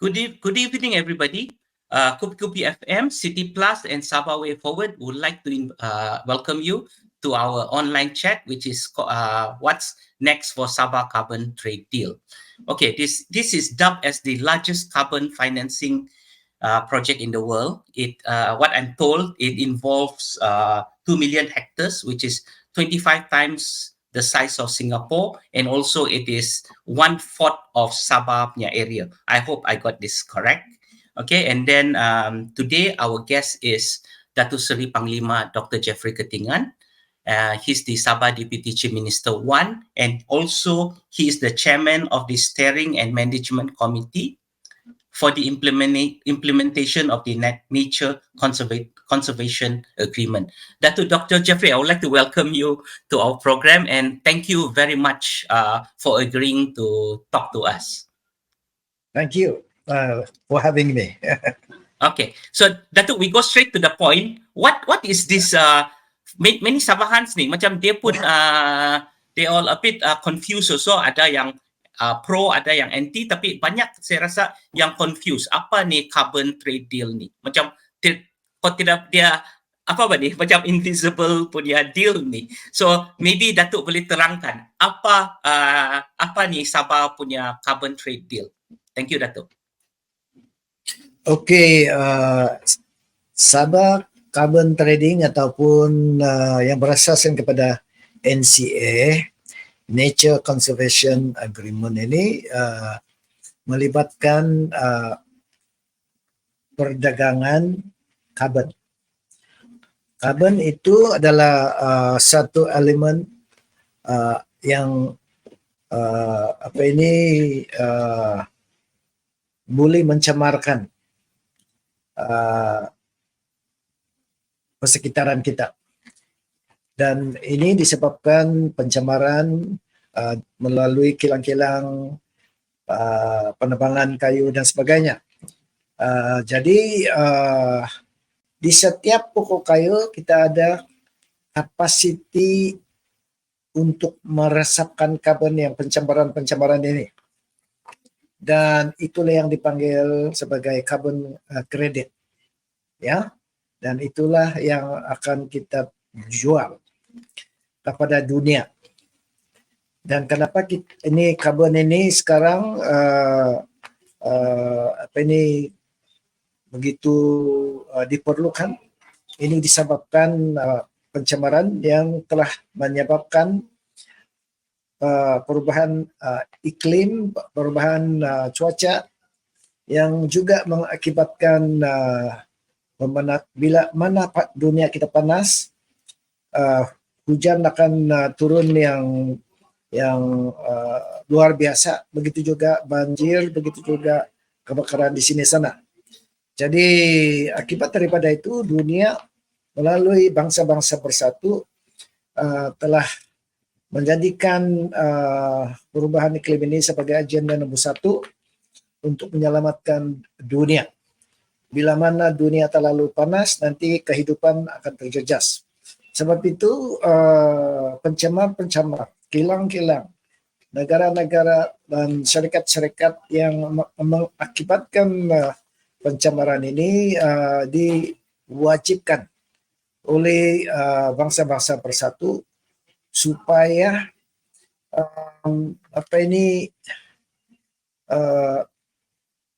Good evening, everybody. KupiKupi FM, CITYPlus, and Sabah Way Forward would like to welcome you to our online chat, which is what's next for Sabah Carbon Trade Deal. Okay, this is dubbed as the largest carbon financing project in the world. What I'm told, it involves 2 million hectares, which is 25 times the size of Singapore, and also it is 1/4 of Sabah area. I hope I got this correct. Okay, and then today our guest is Datuk Seri Panglima Dr. Jeffrey Kitingan. He's the Sabah Deputy Chief Minister 1, and also he is the chairman of the Steering and Management Committee for the implementation of the Nature Conservation Agreement. Dr. Jeffrey, I would like to welcome you to our program, and thank you very much for agreeing to talk to us. Thank you for having me. Okay, so Datuk, we go straight to the point. What is this? Many Sabahans ni macam dia pun they all a bit confused also. Ada yang pro, ada yang anti, tapi banyak saya rasa yang confused. Apa ni carbon trade deal ni? Macam kau tidak dia apa ni? Macam invisible punya deal ni. So maybe Datuk boleh terangkan apa ni Sabah punya carbon trade deal. Thank you, Datuk. Okay, Sabah Carbon Trading ataupun yang berasaskan kepada NCA, Nature Conservation Agreement ini melibatkan perdagangan karbon. Karbon itu adalah satu elemen yang boleh mencemarkan persekitaran kita, dan ini disebabkan pencemaran melalui kilang-kilang, penebangan kayu dan sebagainya. Jadi di setiap pokok kayu kita ada kapasiti untuk meresapkan karbon yang pencemaran ini, dan itulah yang dipanggil sebagai carbon credit, ya. Dan itulah yang akan kita jual kepada dunia. Dan kenapa ini karbon ini sekarang begitu diperlukan? Ini disebabkan pencemaran yang telah menyebabkan perubahan iklim, perubahan cuaca yang juga mengakibatkan bila mana dunia kita panas, hujan akan turun yang luar biasa, begitu juga banjir, begitu juga kebakaran di sini sana. Jadi akibat daripada itu dunia melalui bangsa-bangsa bersatu telah menjadikan perubahan iklim ini sebagai agenda nombor 1 untuk menyelamatkan dunia. Bila mana dunia terlalu panas, nanti kehidupan akan terjejas. Sebab itu pencemar-pencemar, kilang-kilang, negara-negara dan syarikat-syarikat yang mengakibatkan pencemaran ini diwajibkan oleh bangsa-bangsa bersatu supaya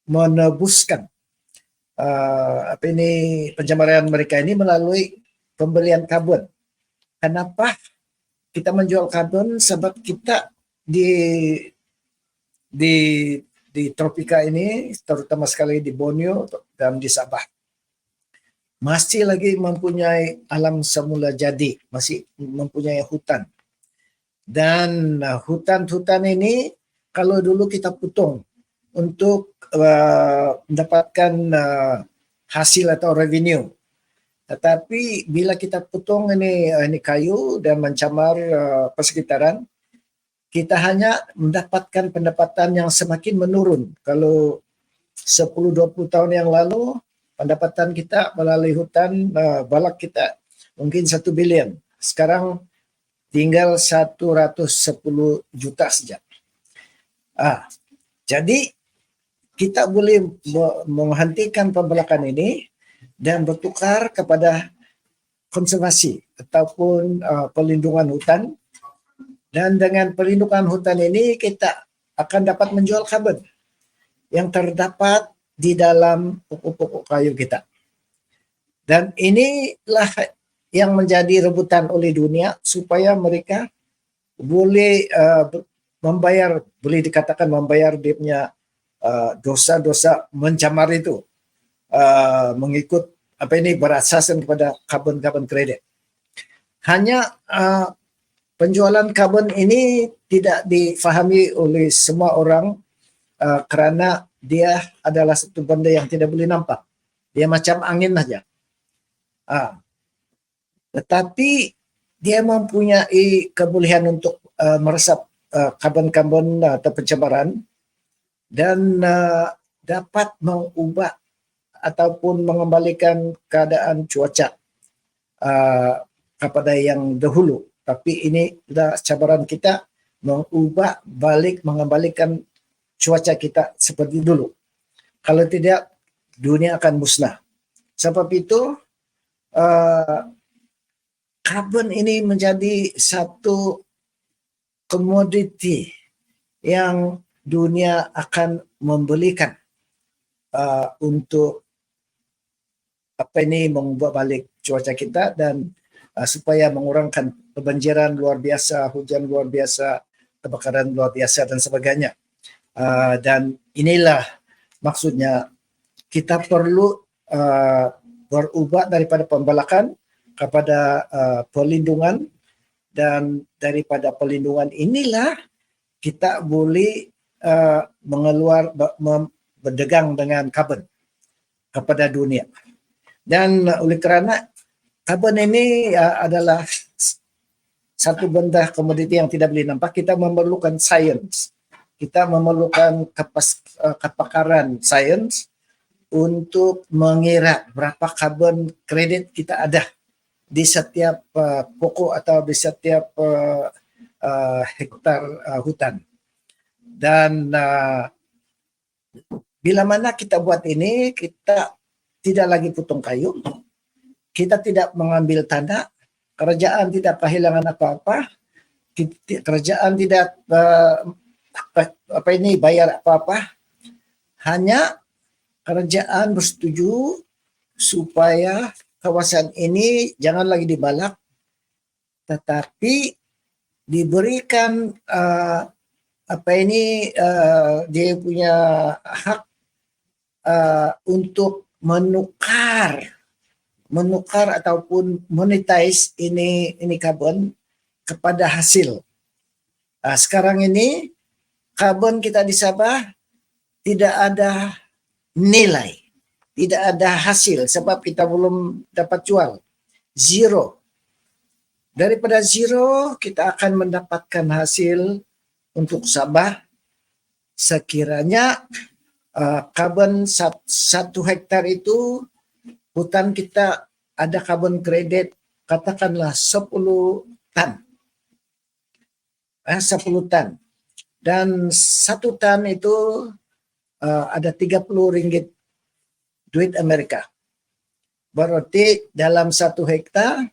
menebuskan pencemaran mereka ini melalui pembelian karbon. Kenapa kita menjual karbon? Sebab kita di tropika ini, terutama sekali di Borneo dan di Sabah, masih lagi mempunyai alam semula jadi, masih mempunyai hutan. Dan hutan-hutan ini kalau dulu kita potong untuk mendapatkan hasil atau revenue. Tetapi bila kita potong ini kayu dan mencemar persekitaran, kita hanya mendapatkan pendapatan yang semakin menurun. Kalau 10-20 tahun yang lalu, pendapatan kita melalui hutan balak kita mungkin 1 bilion. Sekarang tinggal 110 juta saja. Jadi kita boleh menghentikan pembalakan ini dan bertukar kepada konservasi ataupun perlindungan hutan. Dan dengan perlindungan hutan ini kita akan dapat menjual karbon yang terdapat di dalam pokok-pokok kayu kita. Dan inilah yang menjadi rebutan oleh dunia supaya mereka boleh membayar, boleh dikatakan membayar dia punya dosa-dosa mencemar itu mengikut berasaskan kepada karbon kredit. Hanya penjualan karbon ini tidak difahami oleh semua orang kerana dia adalah satu benda yang tidak boleh nampak. Dia macam angin saja. Tetapi dia mempunyai kebolehan untuk meresap karbon-karbon atau pencemaran dan dapat mengubah ataupun mengembalikan keadaan cuaca kepada yang dahulu. Tapi ini adalah cabaran kita mengembalikan cuaca kita seperti dulu. Kalau tidak, dunia akan musnah. Sebab itu, karbon ini menjadi satu komoditi yang dunia akan membelikan untuk mengubah balik cuaca kita dan supaya mengurangkan kebanjiran luar biasa, hujan luar biasa, kebakaran luar biasa dan sebagainya. Dan inilah maksudnya kita perlu berubah daripada pembalakan kepada perlindungan, dan daripada perlindungan inilah kita boleh berdagang dengan karbon kepada dunia. Dan oleh kerana karbon ini adalah satu benda komoditi yang tidak boleh nampak, kita memerlukan sains. Kita memerlukan kepakaran sains untuk mengira berapa karbon kredit kita ada di setiap pokok atau di setiap hektar hutan. Dan bila mana kita buat ini, kita tidak lagi potong kayu, kita tidak mengambil tanah, kerajaan tidak kehilangan apa-apa, kerajaan tidak bayar apa-apa, hanya kerajaan bersetuju supaya kawasan ini jangan lagi dibalak, tetapi diberikan dia punya hak untuk menukar ataupun monetize ini karbon kepada hasil. Sekarang ini karbon kita di Sabah tidak ada nilai, tidak ada hasil sebab kita belum dapat jual. Zero. Daripada zero kita akan mendapatkan hasil untuk Sabah sekiranya karbon 1 hektar itu hutan kita ada karbon kredit katakanlah 10 tan. 10 tan. Dan 1 tan itu ada 30 ringgit duit Amerika. Berarti dalam 1 hektar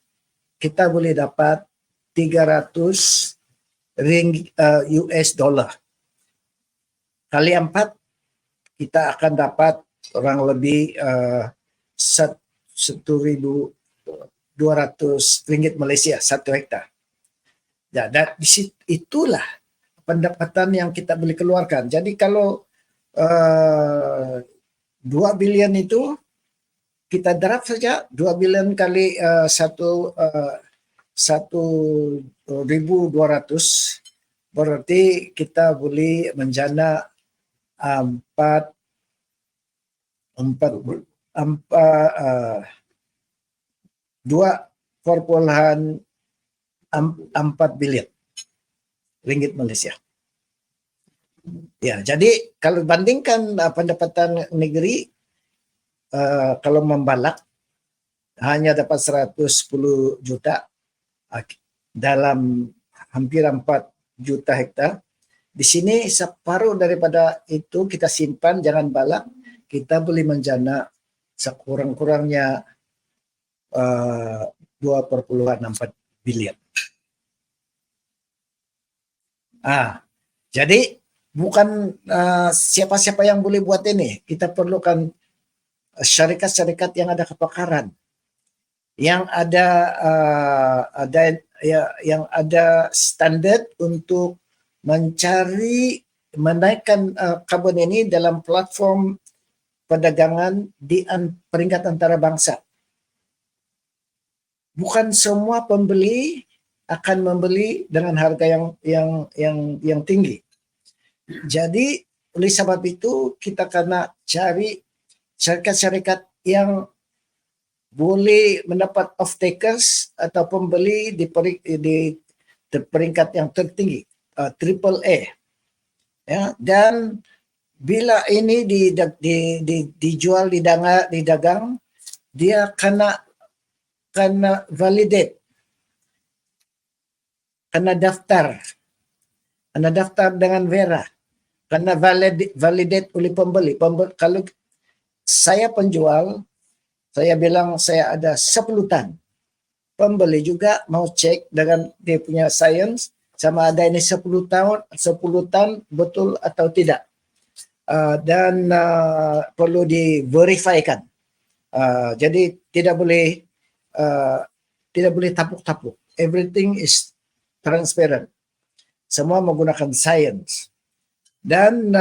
kita boleh dapat 300 US dollar. Kali 4 kita akan dapat kurang lebih 1.200 ringgit Malaysia 1 hektar. Ya, dan itulah pendapatan yang kita boleh keluarkan. Jadi kalau 2 bilion itu kita darab saja 2 bilion kali 1.200 berarti kita boleh menjana 2,4 bilion ringgit Malaysia. Ya, jadi kalau bandingkan pendapatan negeri kalau membalak hanya dapat 110 juta dalam hampir 4 juta hektar. Di sini separuh daripada itu kita simpan, jangan balak. Kita boleh menjana sekurang-kurangnya 2,4 bilion. Jadi bukan siapa-siapa yang boleh buat ini. Kita perlukan syarikat-syarikat yang ada kepakaran, yang yang ada standard untuk menaikkan karbon ini dalam platform perdagangan di peringkat antarabangsa. Bukan semua pembeli akan membeli dengan harga yang tinggi. Jadi oleh sebab itu kita kena cari syarikat-syarikat yang boleh mendapat off-takers atau pembeli di peringkat yang tertinggi, AAA. Ya, dan bila ini dijual, didagang, dia kena validate, kena daftar dengan Vera, kena validate oleh pembeli. Kalau saya penjual, saya bilang saya ada 10 tan. Pembeli juga mau cek dengan dia punya sains sama ada ini 10 tan betul atau tidak. Dan perlu diverifikan. Jadi tidak boleh tapuk-tapuk. Everything is transparent. Semua menggunakan sains. Dan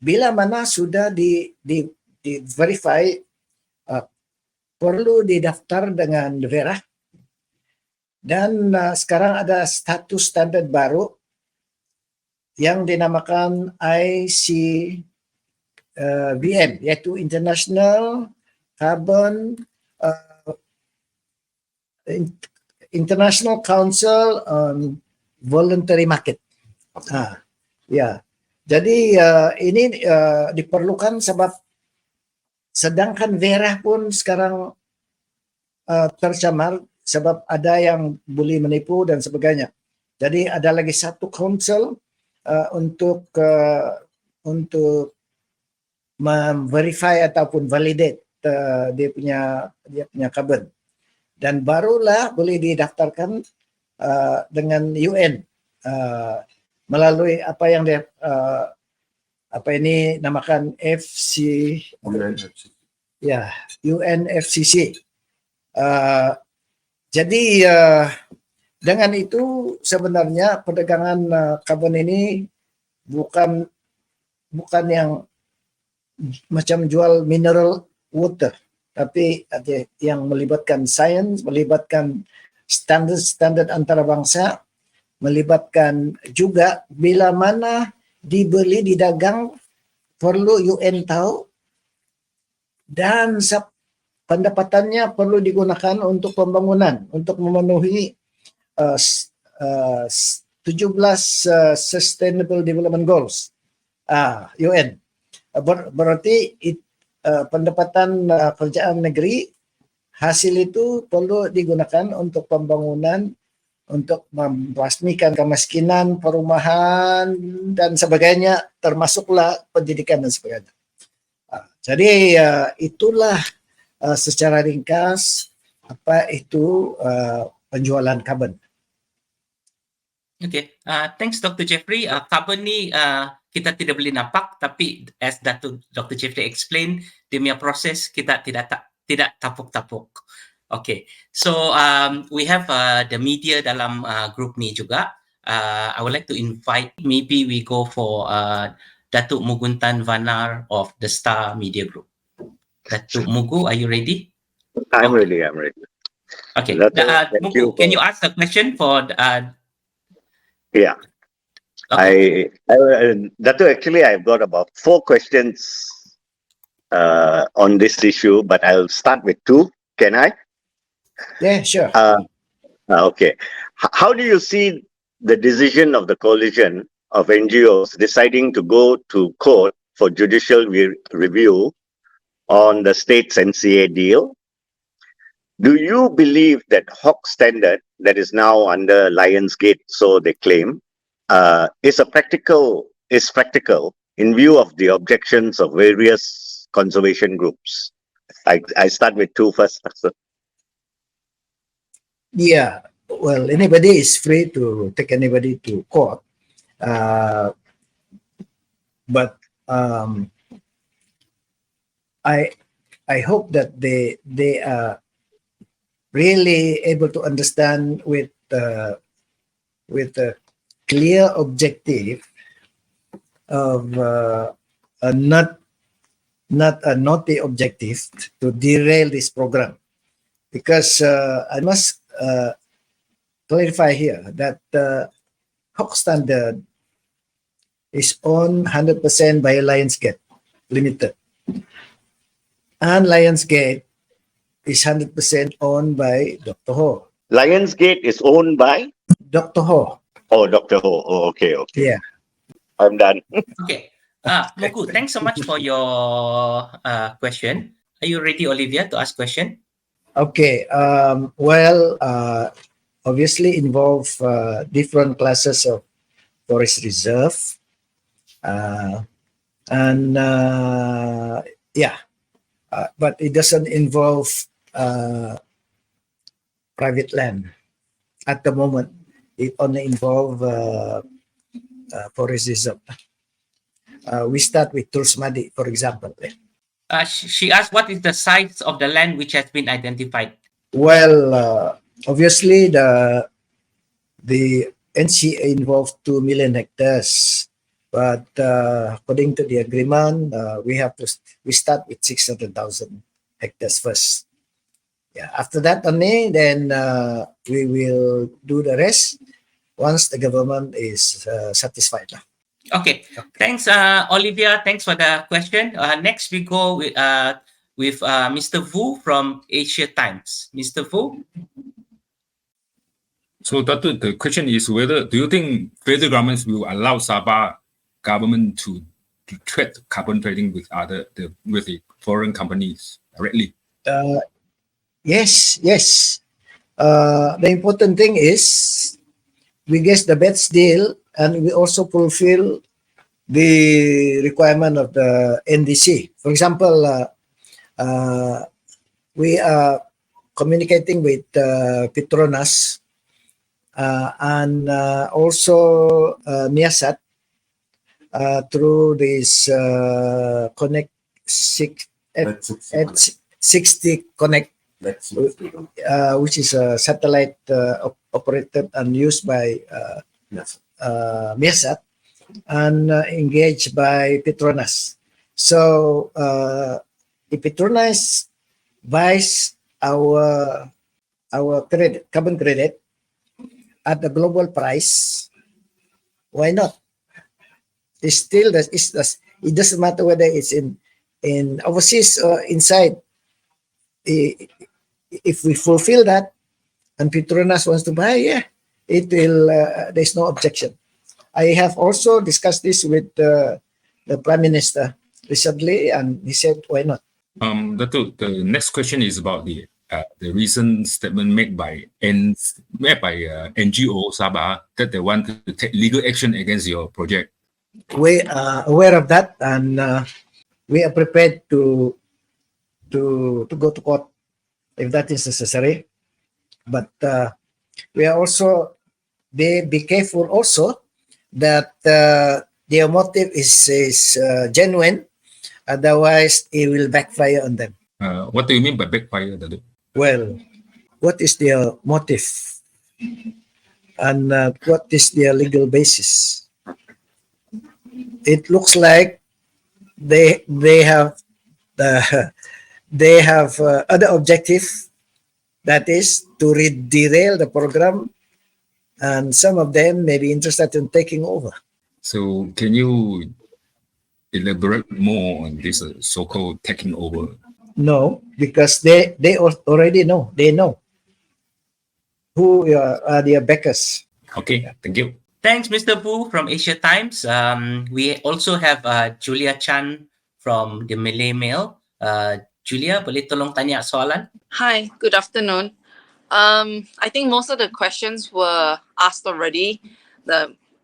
bila mana sudah di-verify, perlu didaftar dengan Vera. Dan sekarang ada status standar baru yang dinamakan ICVM, yaitu International Council on Voluntary Market. Ya, jadi ini diperlukan sebab sedangkan Vera pun sekarang tercemar sebab ada yang boleh menipu dan sebagainya. Jadi ada lagi satu council untuk memverify ataupun validate dia punya carbon. Dan barulah boleh didaftarkan dengan UN melalui apa yang dia namakan UNFCCC. Jadi dengan itu sebenarnya perdagangan karbon ini bukan yang macam jual mineral water, tapi ada yang melibatkan sains, melibatkan standar antarabangsa, melibatkan juga bila mana dibeli, didagang, perlu UN tahu, dan pendapatannya perlu digunakan untuk pembangunan, untuk memenuhi 17 Sustainable Development Goals UN. Berarti pendapatan kerajaan negeri, hasil itu perlu digunakan untuk pembangunan, untuk membasmikan kemiskinan, perumahan dan sebagainya, termasuklah pendidikan dan sebagainya. Jadi itulah secara ringkas apa itu penjualan karbon. Okay, thanks Dr. Jeffrey. Karbon ni kita tidak boleh nampak, tapi as Dr. Jeffrey explain, dia punya proses kita tidak tapuk-tapuk. Okay, so we have the media dalam group ni juga. I would like to invite, maybe we go for Datuk Muguntan Vanar of the Star Media Group. Datuk Mugu, are you ready? I'm ready. Okay, Mugu, can you ask a question for yeah. Okay. Dato, actually, I've got about 4 questions on this issue, but I'll start with 2. Can I? Yeah, sure. Okay. How do you see the decision of the coalition of NGOs deciding to go to court for judicial review on the state's NCA deal? Do you believe that Hawk Standard, that is now under Lionsgate, so they claim, is practical in view of the objections of various conservation groups? I start with two first. Yeah, well, anybody is free to take anybody to court, but I hope that they are really able to understand with a clear objective of not a naughty objective to derail this program, because I must clarify here that Hawk Standard is owned 100% by Lionsgate Limited, and Lionsgate is 100% owned by Dr. Ho. Lionsgate is owned by Dr. Ho. Oh, Dr. Ho. Oh, okay. Yeah. I'm done. Okay. Moku, thanks so much for your question. Are you ready, Olivia, to ask question? Okay. Well, obviously involve different classes of forest reserve, and but it doesn't involve private land at the moment. It only involves forest reserve. We start with Tulsmadi, for example. She asked, what is the size of the land which has been identified? Well, obviously the NCA involved 2 million hectares, but according to the agreement, we start with 600,000 hectares first. Yeah, after that only, then we will do the rest once the government is satisfied. Okay. Thanks, Olivia. Thanks for the question. Next, we go with Mr. Vu from Asia Times. Mr. Vu? So, Datuk, the question is whether do you think federal governments will allow Sabah government to trade carbon trading with the foreign companies directly? Yes. The important thing is we get the best deal, and we also fulfill the requirement of the NDC. For example, we are communicating with Petronas and also Miasat through this Connect 60 Connect, which is a satellite operated and used by Miasat and engaged by Petronas. So if Petronas buys our carbon credit at the global price, why not? It doesn't matter whether it's in overseas or inside. If we fulfill that and Petronas wants to buy, it will. There's no objection. I have also discussed this with the Prime Minister recently, and he said, "Why not?" The next question is about the recent statement made by NGO Sabah that they want to take legal action against your project. We are aware of that, and we are prepared to go to court if that is necessary. But we are also be careful also that their motive is genuine. Otherwise, it will backfire on them. What do you mean by backfire, Datuk? Well, what is their motive, and what is their legal basis? It looks like they have other objective, that is to derail the program, and some of them may be interested in taking over. So can you elaborate more on this so-called taking over? No, because they already know. They know who are their backers. Okay, thank you. Thanks, Mr. Vu from Asia Times. We also have Julia Chan from the Malay Mail. Julia, boleh tolong tanya soalan? Hi, good afternoon. I think most of the questions were asked already.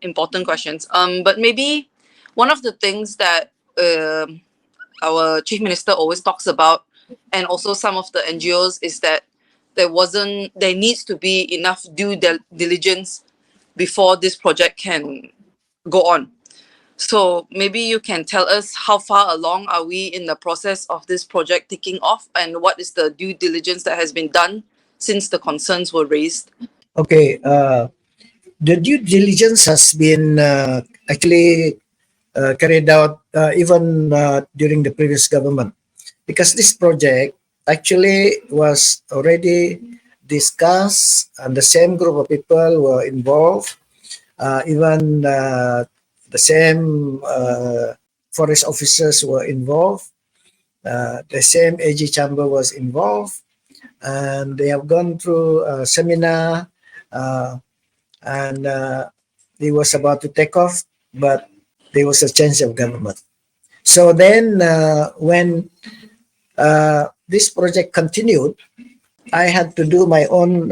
important questions. But maybe one of the things that our Chief Minister always talks about, and also some of the NGOs, is that there needs to be enough due diligence before this project can go on. So maybe you can tell us how far along are we in the process of this project taking off, and what is the due diligence that has been done since the concerns were raised? Okay, the due diligence has been actually carried out even during the previous government, because this project actually was already discussed and the same group of people were involved, even the same forest officers were involved, the same AG chamber was involved, and they have gone through a seminar, and it was about to take off, but there was a change of government. So then when this project continued, I had to do my own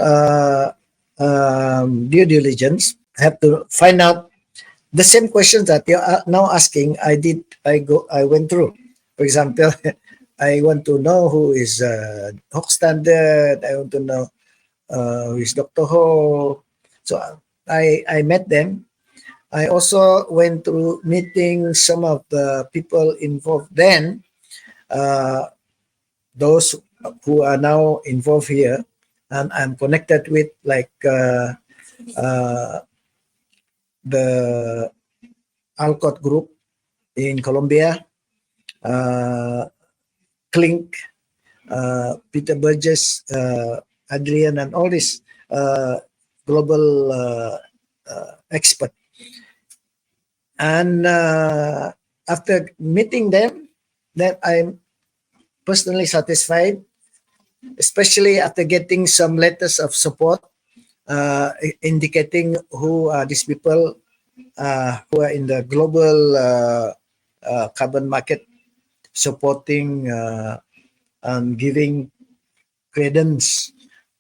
due diligence. I have to find out the same questions that you're now asking. I went through. For example, I want to know who is Hawk Standard. I want to know who is Dr. Ho. So I met them. I also went through meeting some of the people involved then, those who are now involved here, and I'm connected with, like the Alcott Group in Colombia, Clink, Peter Burgess, Adrian, and all these global expert. And after meeting them, then I'm personally satisfied, especially after getting some letters of support indicating who are these people who are in the global carbon market, supporting and giving credence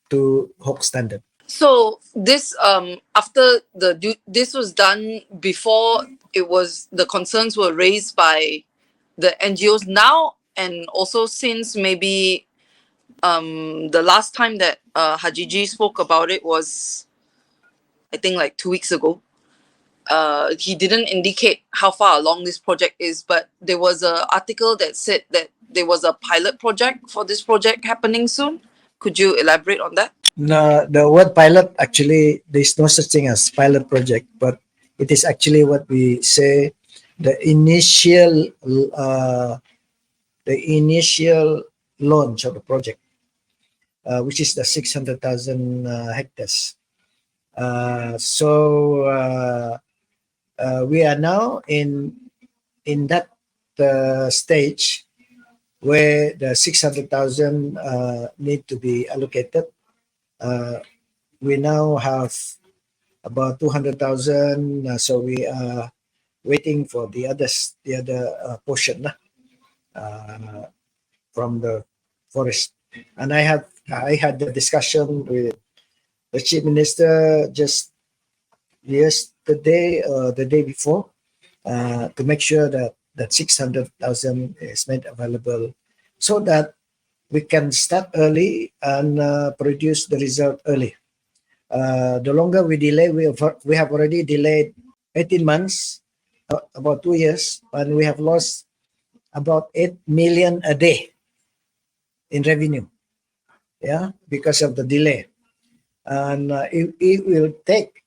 to Hawk Standard. So this after this was done before the concerns were raised by the NGOs now, and also since maybe the last time that Hajiji spoke about it was, I think, like 2 weeks ago. He didn't indicate how far along this project is, but there was an article that said that there was a pilot project for this project happening soon. Could you elaborate on that? No, the word pilot, actually, there's no such thing as pilot project, but it is actually what we say, the initial launch of the project, which is the 600,000 hectares. So we are now in that stage where the 600,000 need to be allocated. We now have about 200,000, so we are waiting for the other portion from the forest. And I had the discussion with the Chief Minister just yesterday or the day before to make sure that 600,000 is made available, so that we can start early and produce the result early. The longer we delay, we have already delayed 18 months, about 2 years, and we have lost about 8 million a day in revenue, because of the delay. And it will take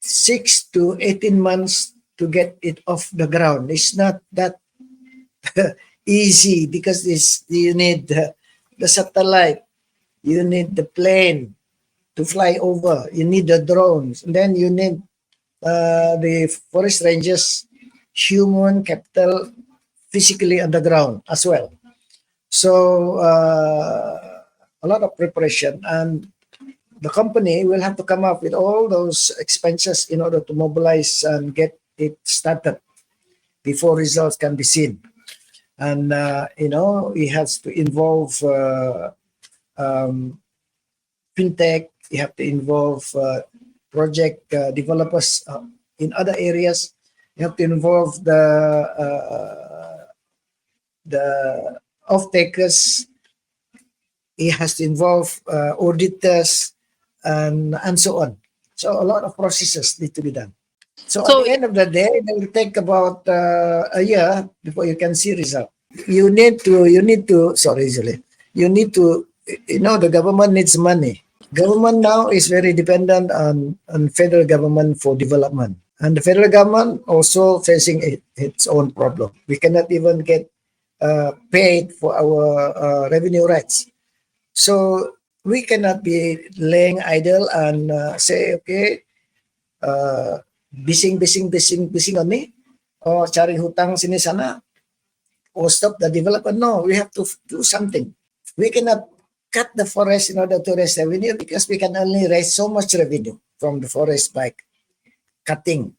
6 to 18 months to get it off the ground. It's not that easy, because you need the satellite, you need the plane to fly over, you need the drones, and then you need the forest rangers, human capital, physically on the ground as well. So a lot of preparation, and the company will have to come up with all those expenses in order to mobilize and get it started before results can be seen. And it has to involve fintech. You have to involve project developers In other areas, you have to involve the off-takers. It has to involve auditors and so on. So a lot of processes need to be done. So at So- the end of the day, it will take about a year before you can see result. You need to, sorry, Julie, you need to, the government needs money. Government now is very dependent on federal government for development. And the federal government also facing its own problem. We cannot even get paid for our revenue rights. So we cannot be laying idle and say, okay, bising on me, or cari hutang sini sana, or stop the development. No, we have to do something. We cannot cut the forest in order to raise revenue, because we can only raise so much revenue from the forest by cutting.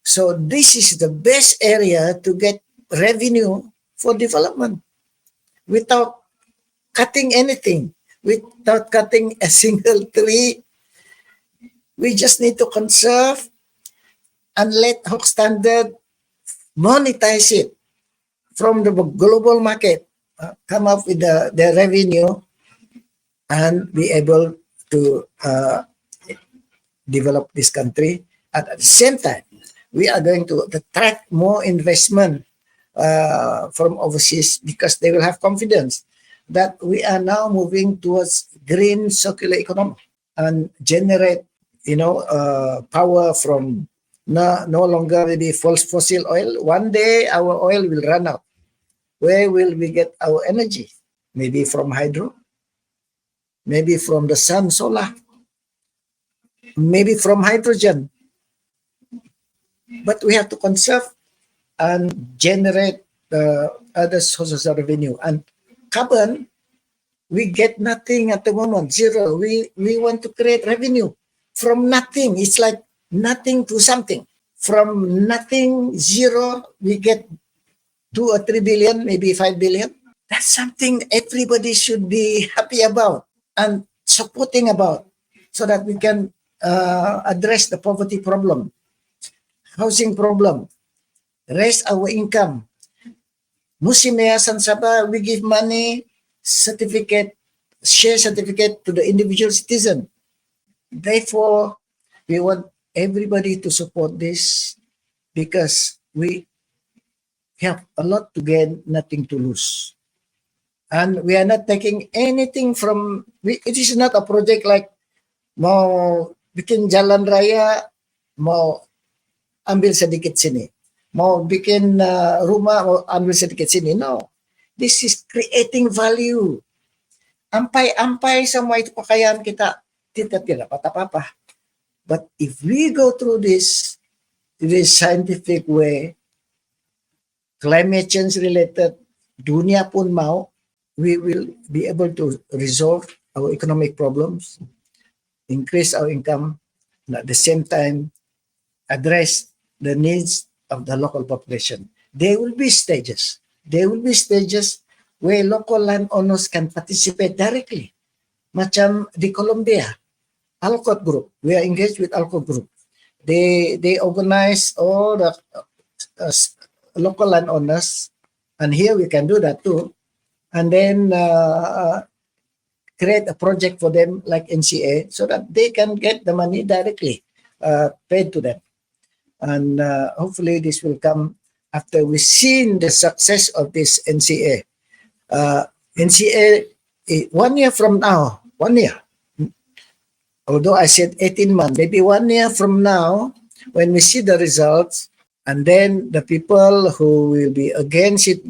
So this is the best area to get revenue for development without cutting anything, without cutting a single tree. We just need to conserve and let Hawk Standard monetize it from the global market, come up with the revenue and be able to develop this country. At the same time, we are going to attract more investment from overseas, because they will have confidence that we are now moving towards green circular economy and generate, power from no longer maybe fossil oil. One day our oil will run out. Where will we get our energy? Maybe from hydro, maybe from the sun, solar, maybe from hydrogen. But we have to conserve and generate other sources of revenue. And carbon, we get nothing at the moment, zero. We want to create revenue from nothing. It's like nothing to something. From nothing, zero, we get 2 or 3 billion, maybe 5 billion. That's something everybody should be happy about and supporting about, so that we can address the poverty problem, housing problem, raise our income. Musim Yayasan Sabah, we give money, certificate, share certificate to the individual citizen. Therefore, we want everybody to support this, because we have a lot to gain, nothing to lose. And we are not taking anything from, it is not a project like mau bikin jalan raya, mau ambil sedikit sini. Mau bikin rumah, mau ambil sedikit sini. No. This is creating value. Ampai-ampai semua itu pakaian kita tidak dapat apa-apa. But if we go through this scientific way, climate change related, dunia pun mau, we will be able to resolve our economic problems, increase our income, and at the same time address the needs of the local population. There will be stages. There will be stages where local landowners can participate directly. Macam di Colombia, Alcott Group. We are engaged with Alcott Group. They organize all the local landowners, and here we can do that too. And then create a project for them like NCA, so that they can get the money directly paid to them. And hopefully this will come after we've seen the success of this NCA. NCA, 1 year from now, 1 year, although I said 18 months, maybe 1 year from now, when we see the results, and then the people who will be against it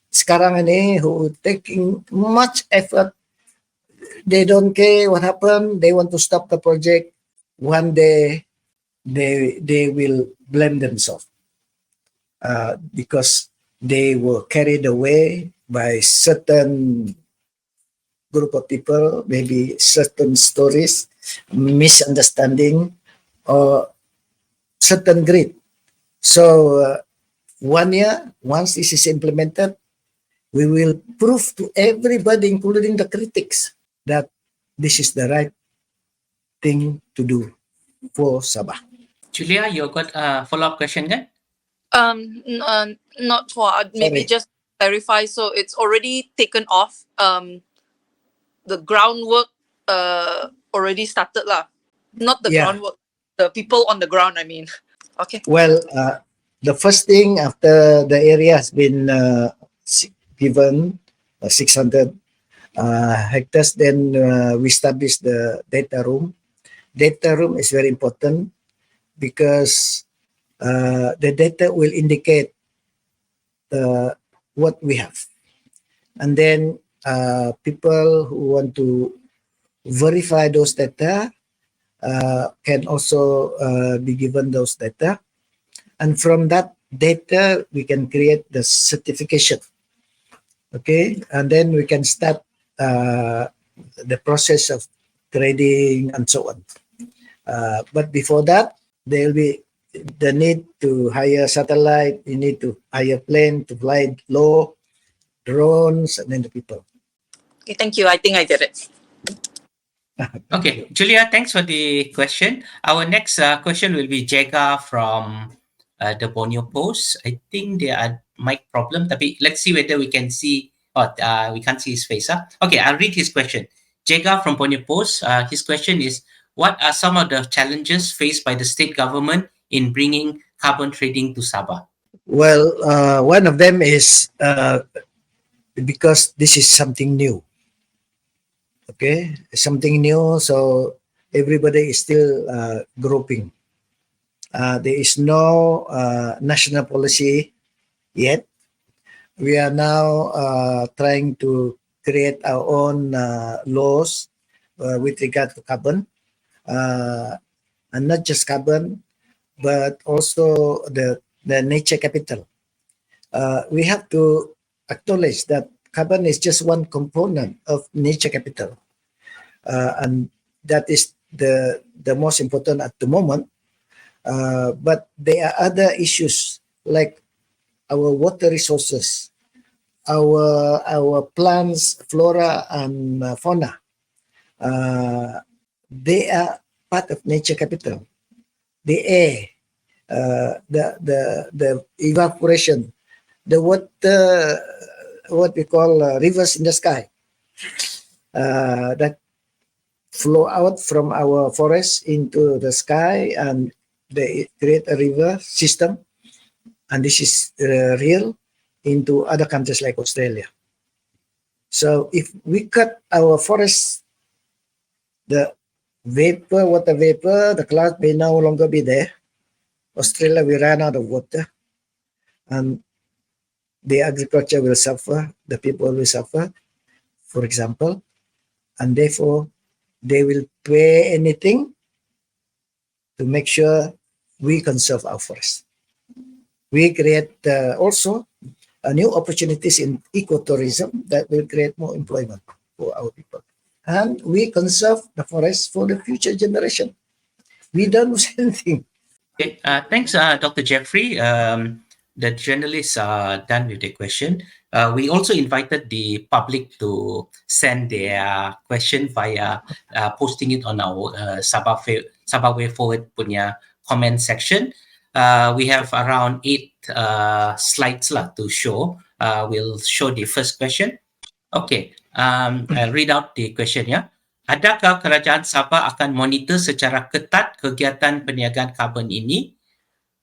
sekarang ini, who taking much effort, they don't care what happened, they want to stop the project, one day they will blame themselves because they were carried away by certain group of people, maybe certain stories, misunderstanding, or certain greed. So 1 year, once this is implemented, we will prove to everybody, including the critics, that this is the right thing to do for Sabah. Julia, you got a follow-up question, kan? Not for maybe Sorry. just clarify. So it's already taken off. The groundwork already started lah. Not the Yeah. groundwork. The people on the ground. I mean. Okay. Well, the first thing after the area has been given 600 hectares, then we established the data room. Data room is very important because the data will indicate what we have. And then people who want to verify those data can also be given those data. And from that data, we can create the certification. Okay, and then we can start the process of trading and so on. But before that, there will be the need to hire satellite, you need to hire plane to fly low, drones, and then the people. Okay. Thank you. I think I get it. Okay, Julia, thanks for the question. Our next question will be Jega from the Borneo Post. I think there are mic problem, tapi let's see whether we can see, we can't see his face. Okay, I'll read his question. Jega from Borneo Post, his question is, what are some of the challenges faced by the state government in bringing carbon trading to Sabah? Well, one of them is because this is something new. Okay, something new, so everybody is still groping. There is no national policy yet. We are now trying to create our own laws with regard to carbon, and not just carbon, but also the nature capital. We have to acknowledge that carbon is just one component of nature capital, and that is the most important at the moment. But there are other issues like our water resources, our plants, flora and fauna. They are part of nature capital. The air, the evaporation, the water, what we call rivers in the sky, that flow out from our forests into the sky, and they create a river system, and this is real into other countries like Australia. So if we cut our forests, the water vapor, the cloud may no longer be there. Australia will run out of water, and the agriculture will suffer, the people will suffer, for example, and therefore they will pay anything to make sure we conserve our forests. We create also new opportunities in ecotourism that will create more employment for our people. And we conserve the forest for the future generation. We don't lose anything. Okay, thanks, Dr. Jeffrey. The journalists are done with the question. We also invited the public to send their question via posting it on our Sabah Way Forward punya comment section. We have around 8 slides to show. We'll show the first question. Okay, I'll read out the question. Adakah kerajaan Sabah akan monitor secara ketat kegiatan perniagaan karbon ini,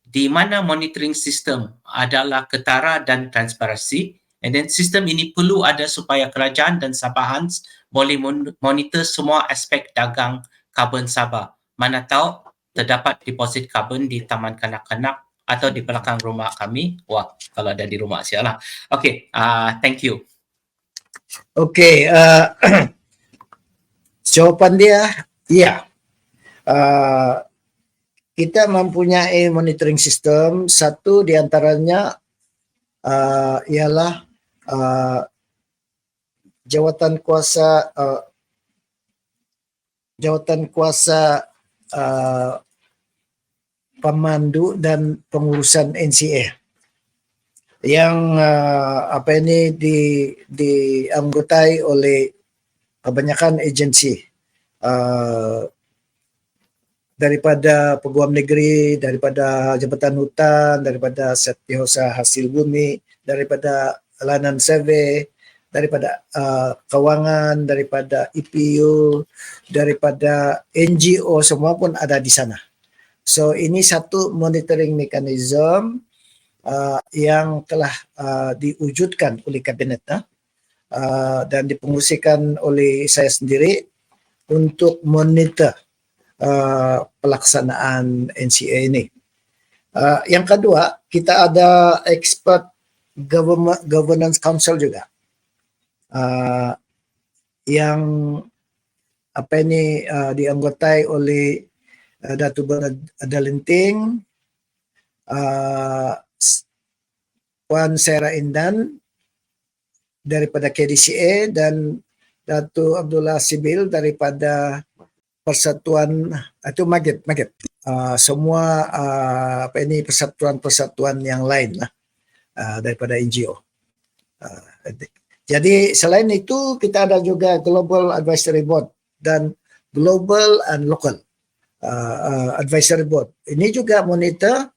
di mana monitoring sistem adalah ketara dan transparansi, and then sistem ini perlu ada supaya kerajaan dan Sabahans boleh monitor semua aspek dagang karbon Sabah. Mana tahu terdapat deposit karbon di taman kanak-kanak atau di belakang rumah kami. Wah, kalau ada di rumah sialah. Okay, thank you. Okay, jawapan dia, ya. Kita mempunyai monitoring system. Satu di antaranya ialah jawatan kuasa pemandu dan pengurusan NCA yang dianggotai oleh kebanyakan agensi. daripada Peguam Negeri, daripada Jabatan Hutan, daripada Setiausaha Hasil Bumi, daripada Layanan Survey, daripada Kawangan, daripada EPU, daripada NGO, semua pun ada di sana. So ini satu monitoring mechanism yang telah diwujudkan oleh Kabinet dan dipengurusikan oleh saya sendiri untuk monitor pelaksanaan NCA ini. Yang kedua, kita ada expert governance council juga yang dianggotai oleh Datuk Adalinting, Puan Sarah Indan daripada KDCA dan Datuk Abdullah Sibil daripada Persatuan itu Magit. Semua persatuan-persatuan yang lain lah daripada NGO. Jadi selain itu kita ada juga Global Advisory Board dan Global and Local Advisory Board. Ini juga monitor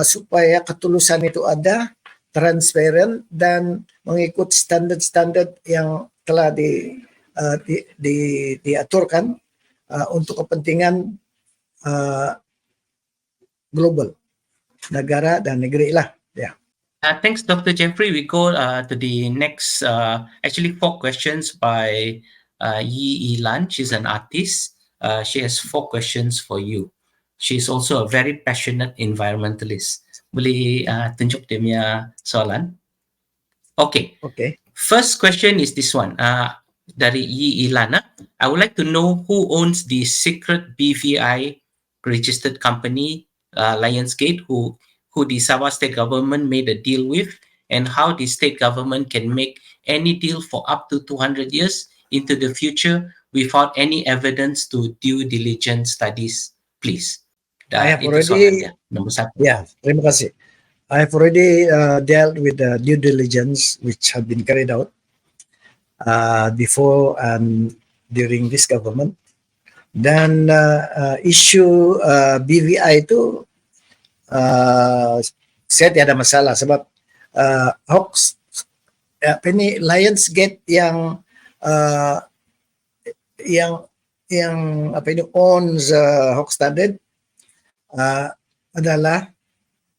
supaya ketulusan itu ada, transparent dan mengikut standard-standard yang telah diaturkan untuk kepentingan global, negara dan negeri lah. Yeah. Thanks, Dr. Jeffrey. We go to the next, actually 4 questions by Yi Lan. She's an artist. She has 4 questions for you. She's also a very passionate environmentalist. Boleh tunjuk dia punya soalan? Okay. First question is this one. Dari Yi Ilan. I would like to know who owns the secret BVI registered company, Lionsgate, who the Sabah state government made a deal with, and how the state government can make any deal for up to 200 years into the future without any evidence to due diligence studies, please. I have already, terima kasih. I have already dealt with the due diligence which have been carried out before and during this government. Dan isu BVI itu saya tiada masalah sebab hoax Lionsgate yang owns Hawk Standard adalah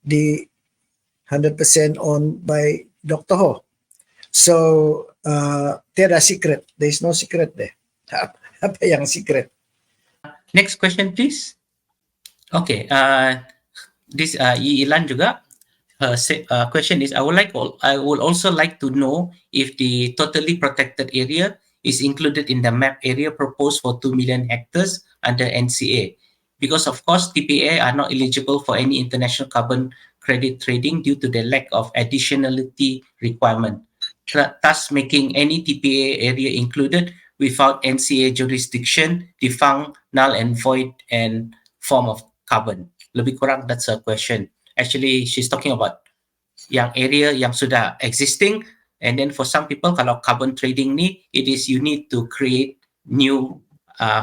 di 100% owned by Dr. Ho. So tiada secret. There is no secret there. Apa yang secret? Next question, please. Okay. This Ilan juga. Her question is: I would also like to know if the totally protected area is included in the map area proposed for 2 million hectares under NCA. Because of course, TPA are not eligible for any international carbon credit trading due to the lack of additionality requirement, thus making any TPA area included without NCA jurisdiction defunct, null and void and form of carbon. Lebih kurang that's her question. Actually, she's talking about yang area yang sudah existing, and then for some people kalau carbon trading ni, it is you need to create new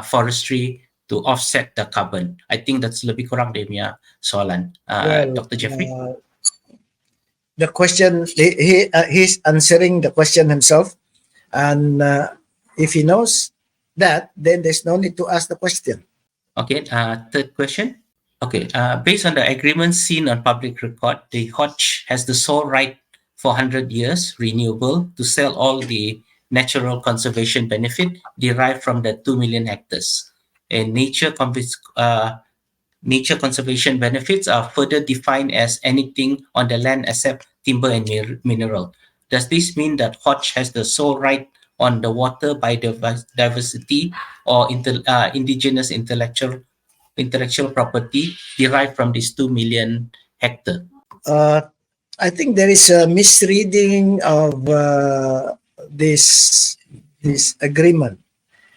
forestry to offset the carbon. I think that's lebih kurang dia punya soalan. Dr. Jeffrey. The question, he's answering the question himself, and if he knows that, then there's no need to ask the question. Okay, third question. Okay, based on the agreement seen on public record, the Hodge has the sole right for 100 years renewable to sell all the natural conservation benefit derived from the 2 million hectares. And nature conservation benefits are further defined as anything on the land except timber and mineral. Does this mean that Hodge has the sole right on the water, biodiversity, or indigenous intellectual property derived from this 2 million hectare? I think there is a misreading of this agreement.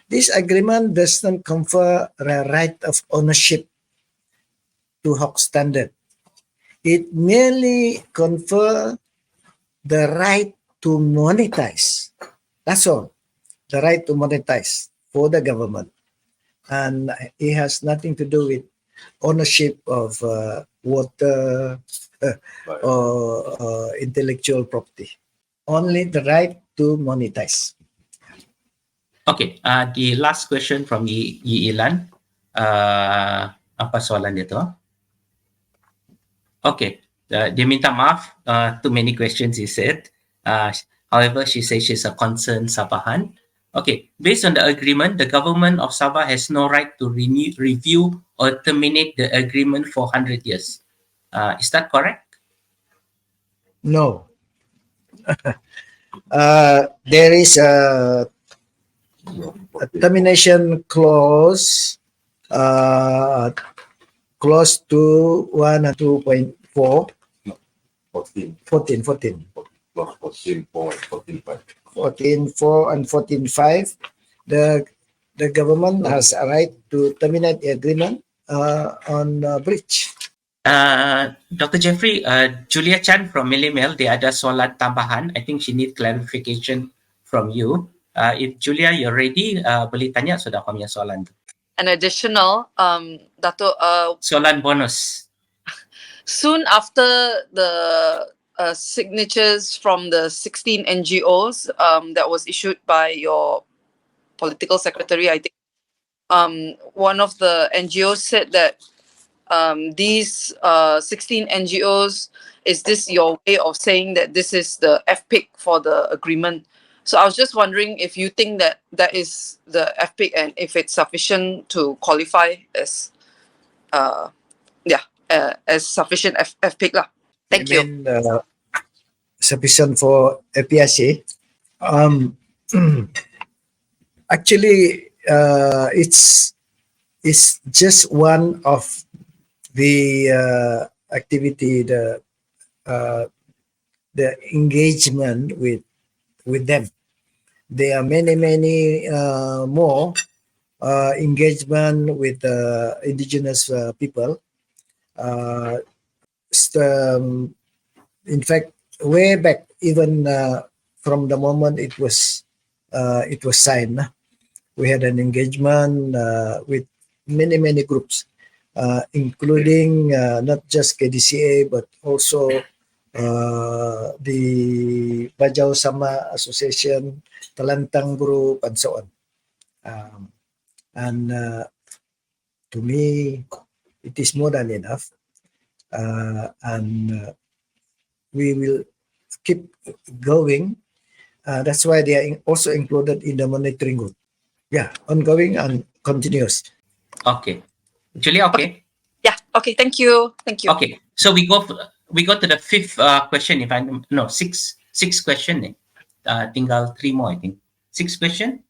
This agreement does not confer a right of ownership to Hawk Standard. It merely confer the right to monetize. That's all. The right to monetize for the government. and it has nothing to do with ownership of water or intellectual property. Only the right to monetize. Okay, the last question from Yi Ilan. Apa soalan dia tu? Okay, dia minta maaf, too many questions he said. However, she says she's a concerned Sabahan. Okay, based on the agreement, the government of Sabah has no right to review or terminate the agreement for 100 years. Is that correct? No. There is a termination clause close to 1 and 2.4. 14. 14.4 and 14.5. The government has a right to terminate the agreement on breach. Dr. Jeffrey, Julia Chan from Millennial, dia ada soalan tambahan. I think she need clarification from you. If Julia, you're ready, boleh tanya sudah kau punya soalan tu. An additional, Dato, Soalan bonus. soon after the signatures from the 16 NGOs that was issued by your political secretary, I think, one of the NGOs said that these 16 NGOs, is this your way of saying that this is the FPIC for the agreement? So I was just wondering if you think that that is the FPIC and if it's sufficient to qualify as as sufficient FPIC lah. Thank you. mean, sufficient for APIC. Actually, it's just one of the activity, the engagement with them. There are many more engagement with indigenous people. In fact, way back, even from the moment it was signed, we had an engagement with many groups, including not just KDCA but also the Bajau Sama Association, Talantang Group, and so on. And to me, it is more than enough, and we will keep going. That's why they are also included in the monitoring group. Yeah, ongoing and continuous. Okay. Julia, okay? Yeah. Okay. Thank you. Thank you. Okay. So we go to the fifth question. Sixth question. Tinggal 3 more, I think. Sixth question.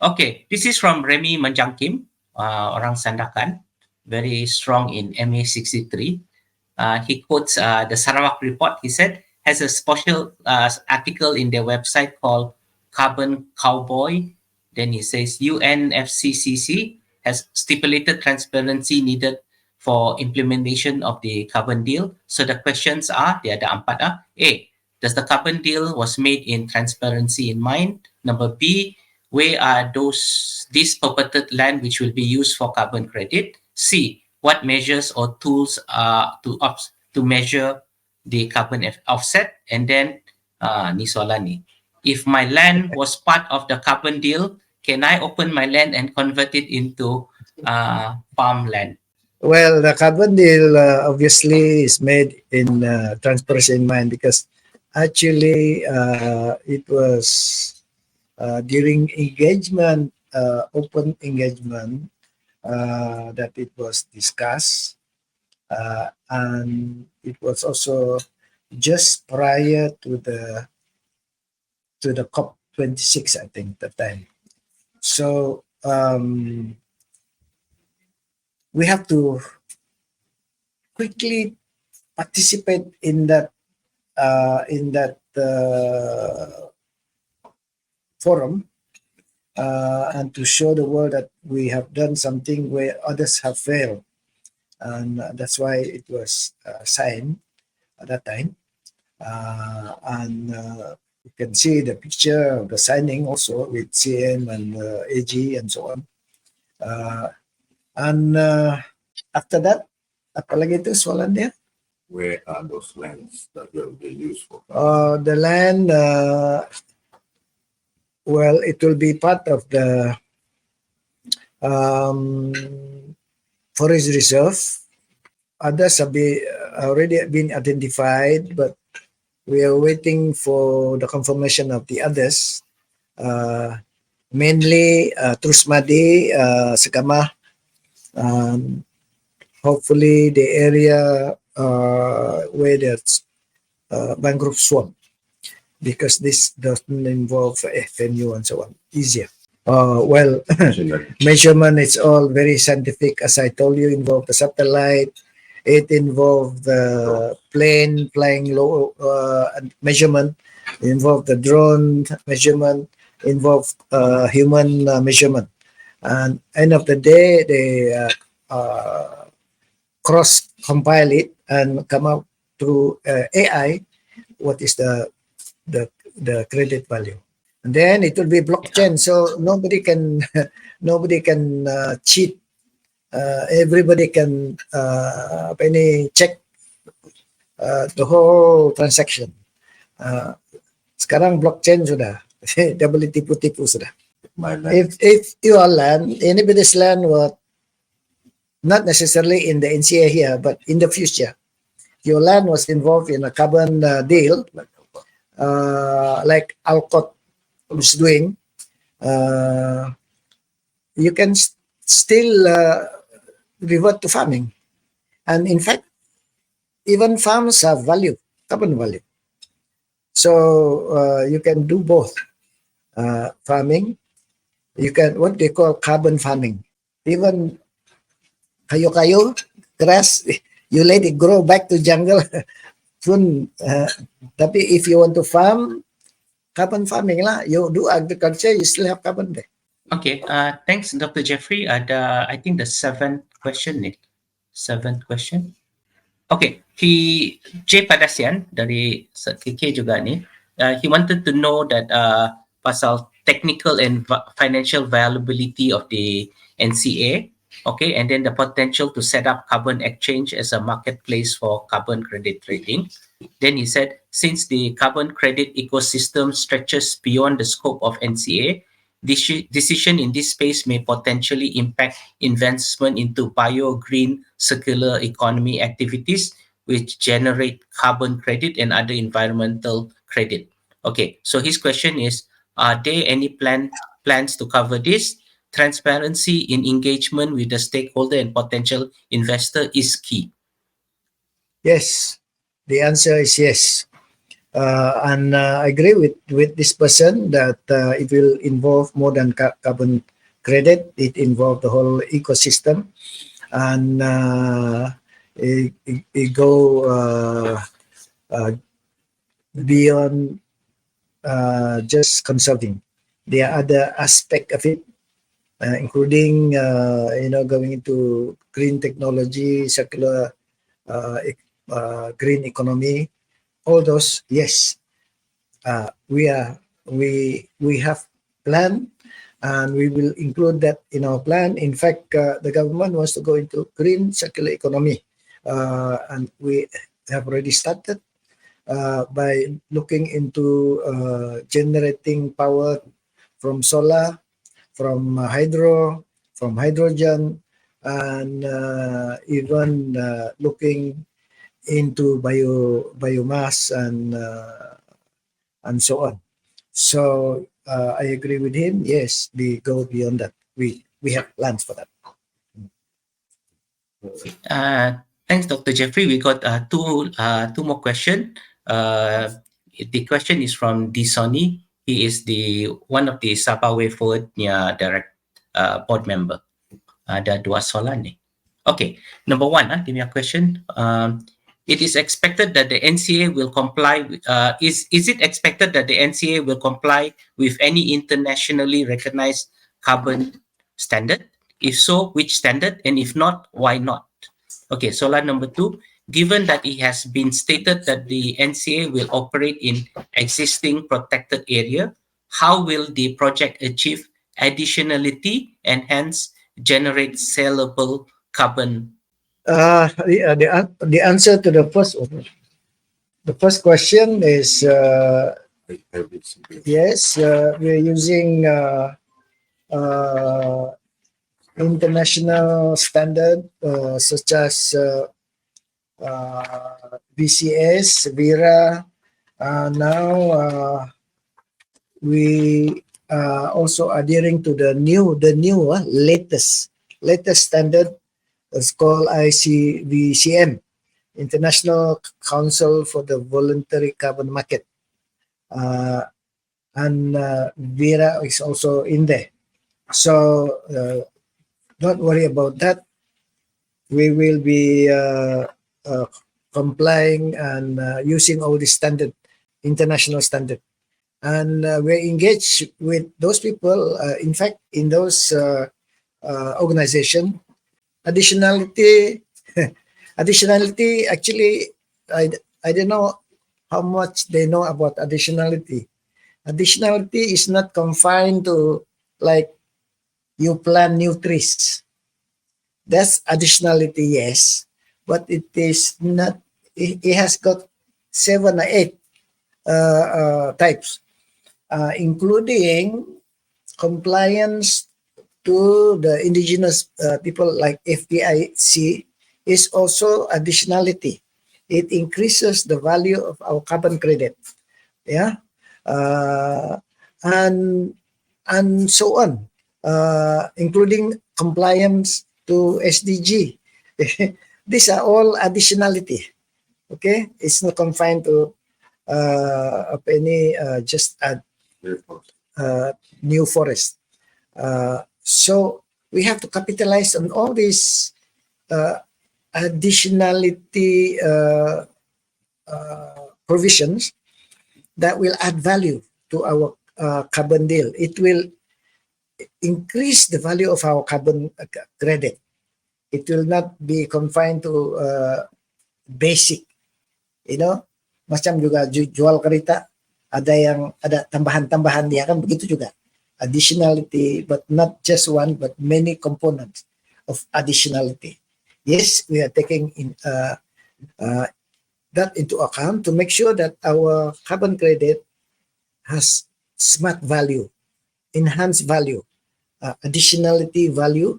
Okay. This is from Remy Manjangkim, orang Sandakan, very strong in MA 63. He quotes the Sarawak report. He said, has a special article in their website called Carbon Cowboy. Then he says UNFCCC has stipulated transparency needed for implementation of the carbon deal. So the questions are, dia ada 4. A, does the carbon deal was made in transparency in mind? Number B, where are these purported land which will be used for carbon credit? C, what measures or tools are to measure the carbon offset? And then ni soalan ni, if my land was part of the carbon deal, can I open my land and convert it into farmland? Well, the carbon deal obviously is made in transparency in mind, because actually it was during engagement, open engagement, that it was discussed, and it was also just prior to the COP26, I think, that time. So we have to quickly participate in that forum, and to show the world that we have done something where others have failed, and that's why it was signed at that time. And you can see the picture of the signing also with CM and AG and so on. And after that, apa lagi itu soalan dia? Where are those lands that will be used for? The land, well, it will be part of the forest reserve. Others have already been identified, but we are waiting for the confirmation of the others. Mainly Trusmadi, Segamah, hopefully the area where there's mangrove swamp, because this doesn't involve FNU and so on. Easier. Well, measurement, it's all very scientific. As I told you, involved the satellite. It involved the plane flying low measurement. It involved the drone measurement. Involved human measurement. And end of the day, they cross-compile it and come out through AI what is the credit value. And then it will be blockchain, so nobody can cheat. Everybody can check the whole transaction. Sekarang blockchain sudah, dah boleh tipu-tipu sudah. If your land, anybody's land, what not necessarily in the NCA here, but in the future, your land was involved in a carbon deal, like Alcott was doing, you can still revert to farming. And in fact, even farms have value, carbon value. So you can do both. Farming, you can, what they call carbon farming. Even kayu-kayu, grass, you let it grow back to jungle. Tapi if you want to farm, carbon farming lah, you do agriculture, you still have carbon there. Okay, thanks, Dr. Jeffrey. I think the seventh question. Okay, J. Padasian dari KK juga ni, he wanted to know that pasal technical and financial viability of the NCA, okay, and then the potential to set up carbon exchange as a marketplace for carbon credit trading. Then he said, since the carbon credit ecosystem stretches beyond the scope of NCA, decision in this space may potentially impact investment into bio-green circular economy activities which generate carbon credit and other environmental credit. Okay, so his question is, are there any plans to cover this? Transparency in engagement with the stakeholder and potential investor is key. Yes, the answer is yes. And I agree with this person that it will involve more than carbon credit. It involves the whole ecosystem, and it go beyond just conserving. There are other aspects of it, including going into green technology, circular green economy. All those, yes, we have planned, and we will include that in our plan. In fact, the government wants to go into green circular economy, and we have already started by looking into generating power from solar, from hydro, from hydrogen, and even looking into biomass and so on. So I agree with him. Yes, we go beyond that. We have plans for that. Thanks, Dr. Jeffrey. We got two more questions. The question is from Disoni. He is one of the Sabah Way Forward direct board member. Ada dua soalan ni. Okay, number one, give me a question. It is expected that the NCA will comply. Is it expected that the NCA will comply with any internationally recognized carbon standard? If so, which standard? And if not, why not? Okay, soalan number two. Given that it has been stated that the NCA will operate in existing protected area, how will the project achieve additionality and hence generate sellable carbon? The answer to the first question is yes. We're using international standard such as BCS, Vera. Now we also adhering to the new latest standard. It's called ICVCM, International Council for the Voluntary Carbon Market, and Vera is also in there. So don't worry about that. We will be complying and using all the standard, international standard. And we're engaged with those people. In fact, in those organizations, additionality, actually, I don't know how much they know about additionality. Additionality is not confined to like you plant new trees. That's additionality, yes, but it is not. It has got 7 or 8 types, including compliance to the indigenous people like FPIC is also additionality. It increases the value of our carbon credit, yeah, and so on, including compliance to SDG. These are all additionality. Okay, it's not confined to any just new forest. So we have to capitalize on all these additionality provisions that will add value to our carbon deal. It will increase the value of our carbon credit. It will not be confined to basic, you know, macam juga jual kereta, ada tambahan-tambahan dia kan, begitu juga. Additionality, but not just one, but many components of additionality. Yes, we are taking in that into account to make sure that our carbon credit has smart value, enhanced value, additionality value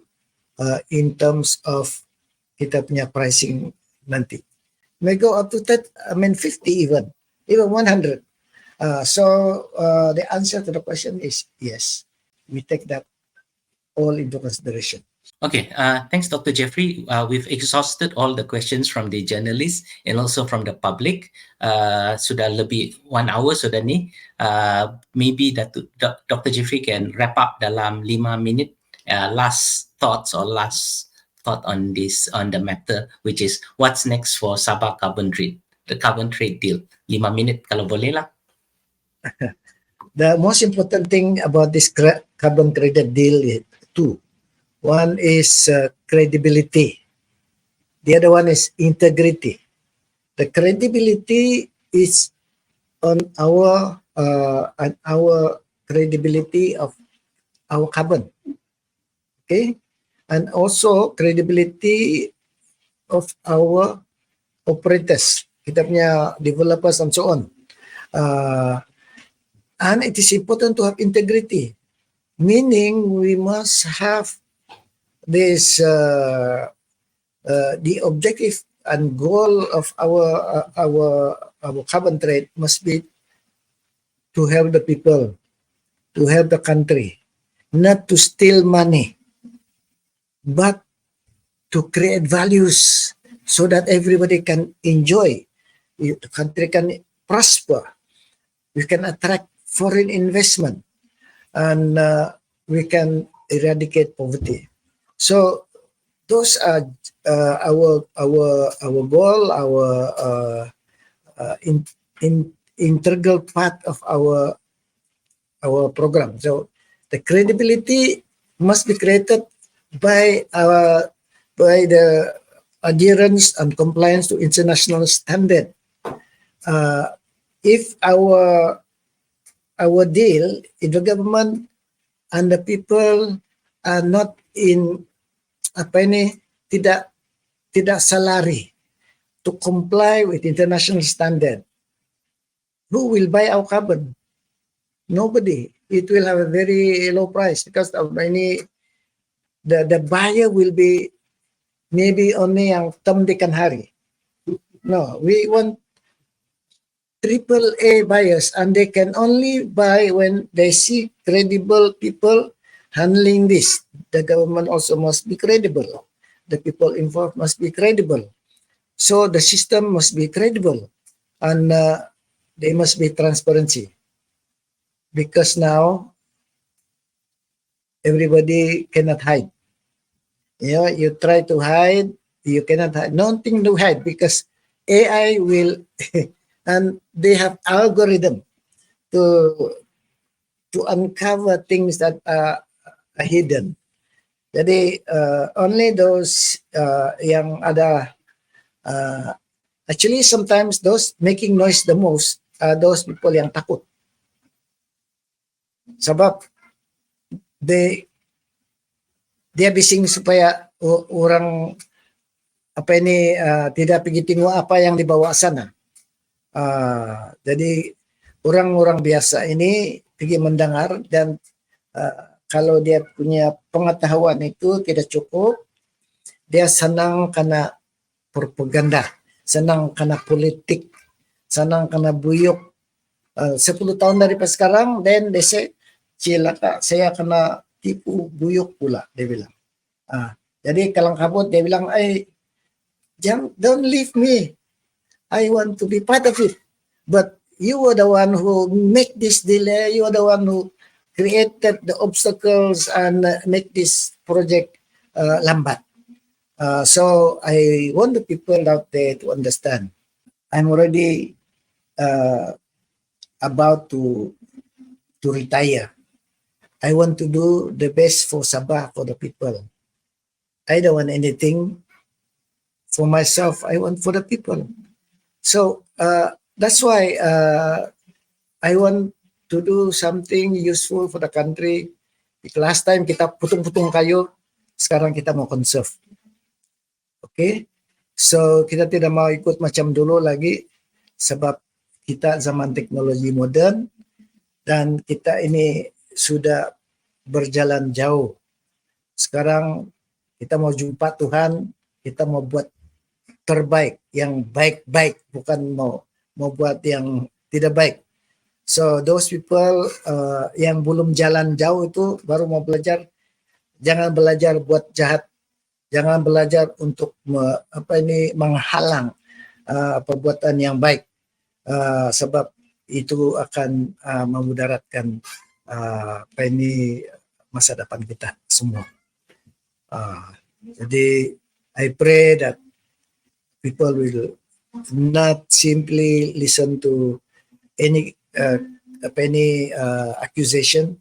in terms of kita punya pricing nanti. May go up to 50 even 100. So the answer to the question is yes, we take that all into consideration. Okay, thanks, Dr. Jeffrey. We've exhausted all the questions from the journalists and also from the public. Sudah lebih 1 hour sudah ni. Maybe Dr. Jeffrey can wrap up dalam 5 minit last thoughts or last thought on the matter, which is what's next for Sabah carbon trade, the carbon trade deal. 5 minit kalau boleh lah. The most important thing about this carbon credit deal is two. One is credibility. The other one is integrity. The credibility is on our credibility of our carbon. Okay, and also credibility of our operators, kita punya developers and so on. And it is important to have integrity, meaning we must have this the objective and goal of our carbon trade must be to help the people, to help the country, not to steal money, but to create values so that everybody can enjoy, the country can prosper, we can attract foreign investment, and we can eradicate poverty. So those are our goal, our integral part of our program. So the credibility must be created by the adherence and compliance to international standard. If our deal, if the government and the people are not in tidak salary to comply with international standard, who will buy our carbon? Nobody. It will have a very low price because of the buyer will be maybe only yang Dick and Harry. No, we want AAA buyers, and they can only buy when they see credible people handling this. The government also must be credible. The people involved must be credible. So the system must be credible, and there must be transparency. Because now everybody cannot hide. You try to hide, you cannot hide. Nothing to hide because AI will, and they have algorithm to uncover things that are hidden. Jadi only those yang ada, actually sometimes those making noise the most are those people yang takut. Sebab dia bising supaya orang tidak pergi tengok apa yang dibawa sana. Jadi orang-orang biasa ini pergi mendengar, dan kalau dia punya pengetahuan itu tidak cukup, dia senang kena propaganda, senang kena politik, senang kena buyuk. 10 tahun dari sekarang, then they say, cilaka, saya kena tipu buyuk pula, dia bilang. Jadi kalang kabut, dia bilang, don't leave me, I want to be part of it. But you were the one who make this delay, you are the one who created the obstacles and make this project lambat. So I want the people out there to understand. I'm already about to retire. I want to do the best for Sabah, for the people. I don't want anything for myself. I want for the people. So that's why I want to do something useful for the country. Last time kita putung-putung kayu, sekarang kita mau conserve. Okay? So kita tidak mau ikut macam dulu lagi, sebab kita zaman teknologi modern dan kita ini sudah berjalan jauh. Sekarang kita mau jumpa Tuhan, kita mau buat terbaik, yang baik-baik, bukan mau buat yang tidak baik. So those people yang belum jalan jauh itu baru mau belajar, jangan belajar buat jahat, jangan belajar untuk menghalang perbuatan yang baik, sebab itu akan memudaratkan masa depan kita semua. Jadi I pray that people will not simply listen to any accusation,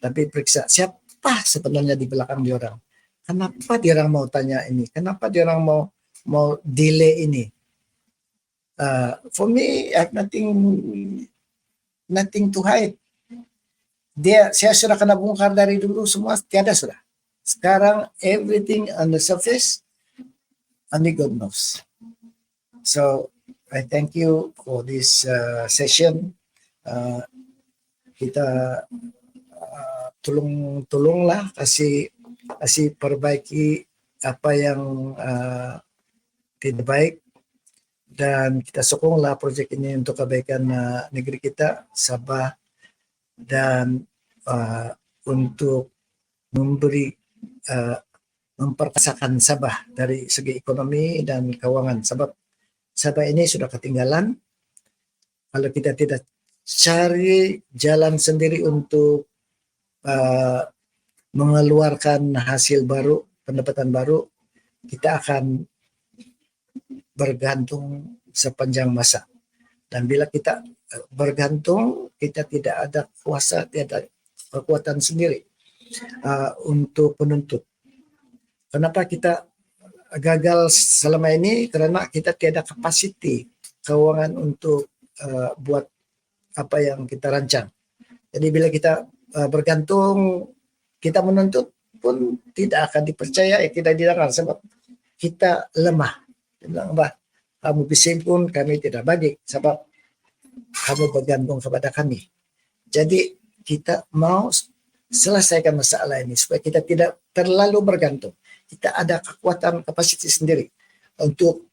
tapi periksa siapa sebenarnya di belakang diorang. Kenapa diorang mau tanya ini? Kenapa diorang mau delay ini? For me, I have nothing to hide. Saya sudah kena bongkar dari dulu semua, tiada sudah. Sekarang everything on the surface, only God knows. So I thank you for this session. Kita tolonglah kasih perbaiki apa yang tidak baik, dan kita sokonglah projek ini untuk kebaikan negeri kita, Sabah, dan untuk memperkasakan Sabah dari segi ekonomi dan keuangan. Sebab Sabah ini sudah ketinggalan. Kalau kita tidak cari jalan sendiri untuk mengeluarkan hasil baru, pendapatan baru, kita akan bergantung sepanjang masa. Dan bila kita bergantung, kita tidak ada kuasa, tidak ada kekuatan sendiri untuk menuntut. Kenapa kita gagal selama ini? Karena kita tiada kapasiti keuangan untuk buat apa yang kita rancang. Jadi bila kita bergantung, kita menuntut, pun tidak akan dipercaya, tidak didengar sebab kita lemah. Dia bilang, "Abah, kamu bising pun kami tidak bagi sebab kamu bergantung kepada kami." Jadi kita mau selesaikan masalah ini supaya kita tidak terlalu bergantung. Kita ada kekuatan kapasitas sendiri untuk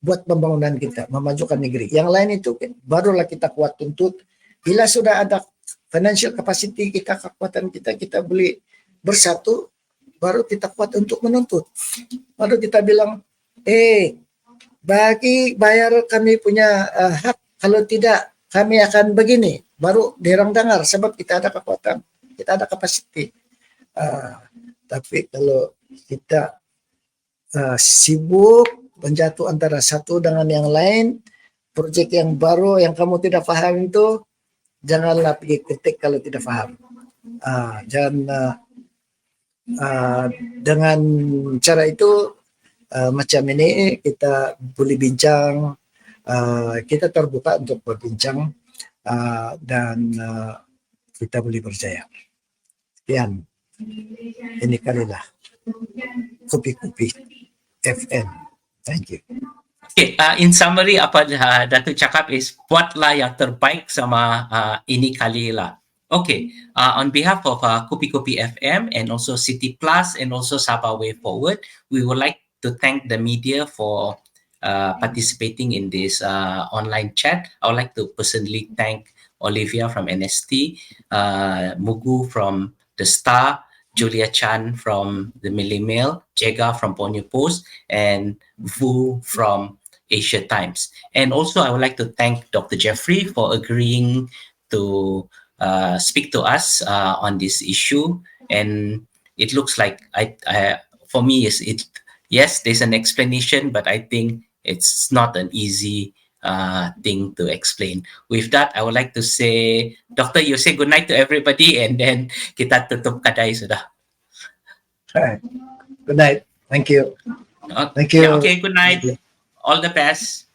buat pembangunan kita, memajukan negeri. Yang lain itu barulah kita kuat tuntut. Bila sudah ada financial capacity kita, kekuatan kita, kita boleh bersatu, baru kita kuat untuk menuntut. Baru kita bilang, bagi bayar kami punya hak, kalau tidak kami akan begini. Baru dirang dengar sebab kita ada kekuatan, kita ada kapasiti. Tapi kalau kita sibuk menjatuh antara satu dengan yang lain, proyek yang baru yang kamu tidak paham itu, janganlah pergi kritik kalau tidak paham. Dengan cara itu macam ini kita boleh bincang, kita terbuka untuk berbincang dan kita boleh berjaya. Sekian, ini kalilah KupiKupi FM. Thank you. Okay, in summary apa Datuk cakap is buatlah yang terbaik sama ini kalilah. Okay, on behalf of KupiKupi FM and also CITYPlus and also Sabah Way Forward, we would like to thank the media for participating in this online chat. I would like to personally thank Olivia from NST, Mugu from The Star, Julia Chan from the Malay Mail, Jega from Borneo Post, and Vu from Asia Times. And also I would like to thank Dr. Jeffrey for agreeing to speak to us on this issue. And it looks like for me yes, there's an explanation, but I think it's not an easy thing to explain. With that, I would like to say, Doctor, you say good night to everybody, and then kita tutup kadai sudah. Good night. Thank you. Okay, Thank you. Okay, good night. All the best.